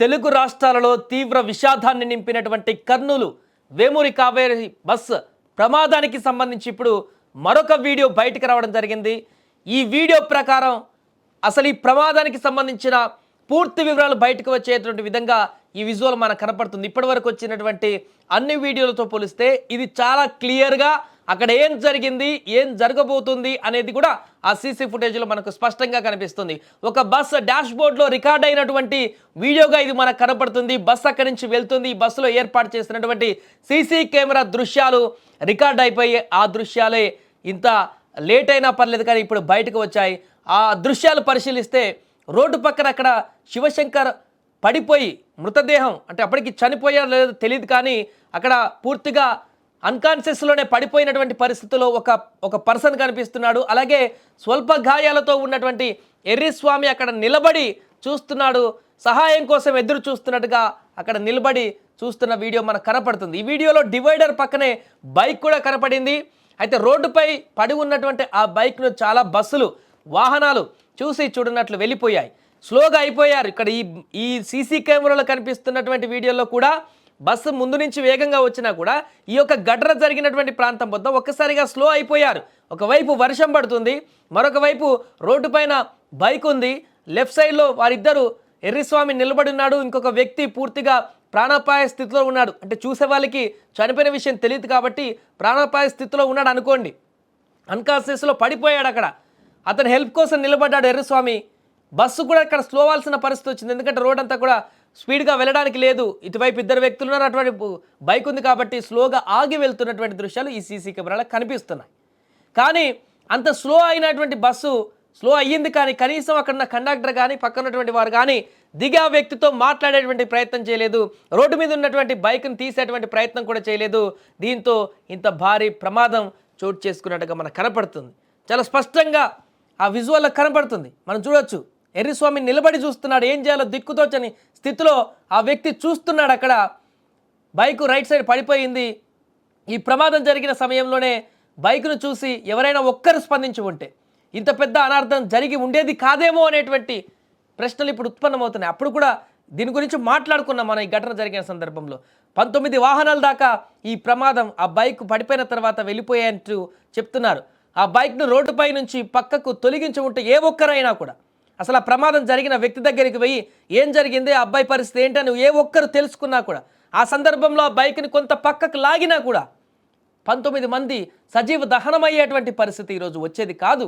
తెలుగు రాష్ట్రాలలో తీవ్ర విషాదాన్ని నింపినటువంటి కర్నూలు వేమూరి కావేరి బస్ ప్రమాదానికి సంబంధించి ఇప్పుడు మరొక వీడియో బయటకు రావడం జరిగింది. ఈ వీడియో ప్రకారం అసలు ఈ ప్రమాదానికి సంబంధించిన పూర్తి వివరాలు బయటకు వచ్చేటువంటి విధంగా ఈ విజువల్ మనకు కనపడుతుంది. ఇప్పటివరకు వచ్చినటువంటి అన్ని వీడియోలతో పోలిస్తే ఇది చాలా క్లియర్గా అక్కడ ఏం జరిగింది, ఏం జరగబోతుంది అనేది కూడా ఆ సీసీ ఫుటేజ్లో మనకు స్పష్టంగా కనిపిస్తుంది. ఒక బస్ డాష్ బోర్డ్లో రికార్డ్ అయినటువంటి వీడియోగా ఇది మనకు కనపడుతుంది. బస్ అక్కడి నుంచి వెళ్తుంది. ఈ బస్సులో ఏర్పాటు చేసినటువంటి సీసీ కెమెరా దృశ్యాలు రికార్డ్ అయిపోయి ఆ దృశ్యాలే ఇంత లేట్ అయినా పర్లేదు కానీ ఇప్పుడు బయటకు వచ్చాయి. ఆ దృశ్యాలు పరిశీలిస్తే రోడ్డు పక్కన అక్కడ శివశంకర్ పడిపోయి మృతదేహం అంటే అప్పటికి చనిపోయారో లేదో తెలియదు కానీ అక్కడ పూర్తిగా అన్కాన్షియస్లోనే పడిపోయినటువంటి పరిస్థితిలో ఒక పర్సన్ కనిపిస్తున్నాడు. అలాగే స్వల్ప గాయాలతో ఉన్నటువంటి ఎర్రిస్వామి అక్కడ నిలబడి చూస్తున్నాడు. సహాయం కోసం ఎదురు చూస్తున్నట్టుగా అక్కడ నిలబడి చూస్తున్న వీడియో మనకు కనపడుతుంది. ఈ వీడియోలో డివైడర్ పక్కనే బైక్ కూడా కనపడింది. అయితే రోడ్డుపై పడి ఉన్నటువంటి ఆ బైక్ను చాలా బస్సులు వాహనాలు చూసి చూడనట్లు వెళ్ళిపోయాయి, స్లోగా అయిపోయారు. ఇక్కడ ఈ సీసీ కెమెరాలో కనిపిస్తున్నటువంటి వీడియోలో కూడా బస్సు ముందు నుంచి వేగంగా వచ్చినా కూడా ఈ యొక్క ఘటన జరిగినటువంటి ప్రాంతం వద్ద ఒక్కసారిగా స్లో అయిపోయారు. ఒకవైపు వర్షం పడుతుంది, మరొక వైపు రోడ్డు పైన బైక్ ఉంది. లెఫ్ట్ సైడ్లో వారిద్దరు ఎర్రిస్వామి నిలబడి ఉన్నాడు, ఇంకొక వ్యక్తి పూర్తిగా ప్రాణాపాయ స్థితిలో ఉన్నాడు. అంటే చూసే వాళ్ళకి చనిపోయిన విషయం తెలియదు కాబట్టి ప్రాణాపాయ స్థితిలో ఉన్నాడు అనుకోండి. అన్కాన్షియస్లో పడిపోయాడు. అక్కడ అతను హెల్ప్ కోసం నిలబడ్డాడు ఎర్రిస్వామి. బస్సు కూడా ఇక్కడ స్లో అవ్వాల్సిన పరిస్థితి వచ్చింది, ఎందుకంటే రోడ్ అంతా కూడా స్పీడ్గా వెళ్ళడానికి లేదు. ఇటువైపు ఇద్దరు వ్యక్తులు ఉన్నారు, అటువంటి బైక్ ఉంది కాబట్టి స్లోగా ఆగి వెళ్తున్నటువంటి దృశ్యాలు ఈ సీసీ కెమెరాలకు కనిపిస్తున్నాయి. కానీ అంత స్లో అయినటువంటి బస్సు స్లో అయ్యింది కానీ కనీసం అక్కడ ఉన్న కండక్టర్ కానీ పక్కన ఉన్నటువంటి వారు కానీ దిగా వ్యక్తితో మాట్లాడేటువంటి ప్రయత్నం చేయలేదు. రోడ్డు మీద ఉన్నటువంటి బైక్ను తీసేటువంటి ప్రయత్నం కూడా చేయలేదు. దీంతో ఇంత భారీ ప్రమాదం చోటు చేసుకున్నట్టుగా మనకు కనపడుతుంది. చాలా స్పష్టంగా ఆ విజువల్లో కనపడుతుంది. మనం చూడొచ్చు, ఎర్రిస్వామి నిలబడి చూస్తున్నాడు, ఏం చేయాలో దిక్కుతోచని స్థితిలో ఆ వ్యక్తి చూస్తున్నాడు. అక్కడ బైకు రైట్ సైడ్ పడిపోయింది. ఈ ప్రమాదం జరిగిన సమయంలోనే బైకును చూసి ఎవరైనా ఒక్కరు స్పందించి ఉంటే ఇంత పెద్ద అనార్థం జరిగి ఉండేది కాదేమో అనేటువంటి ప్రశ్నలు ఇప్పుడు ఉత్పన్నమవుతున్నాయి. అప్పుడు కూడా దీని గురించి మాట్లాడుకున్నాం మనం. ఈ ఘటన జరిగిన సందర్భంలో 19 వాహనాల దాకా ఈ ప్రమాదం ఆ బైక్ పడిపోయిన తర్వాత వెళ్ళిపోయాయంటూ చెప్తున్నారు. ఆ బైక్ను రోడ్డుపై నుంచి పక్కకు తొలగించి ఉంటే ఏ ఒక్కరైనా కూడా అసలు ఆ ప్రమాదం జరిగిన వ్యక్తి దగ్గరికి పోయి ఏం జరిగింది, ఆ అబ్బాయి పరిస్థితి ఏంటని ఏ ఒక్కరు తెలుసుకున్నా కూడా ఆ సందర్భంలో ఆ బైక్ని కొంత పక్కకు లాగినా కూడా 19 మంది సజీవ దహనమయ్యేటువంటి పరిస్థితి ఈరోజు వచ్చేది కాదు.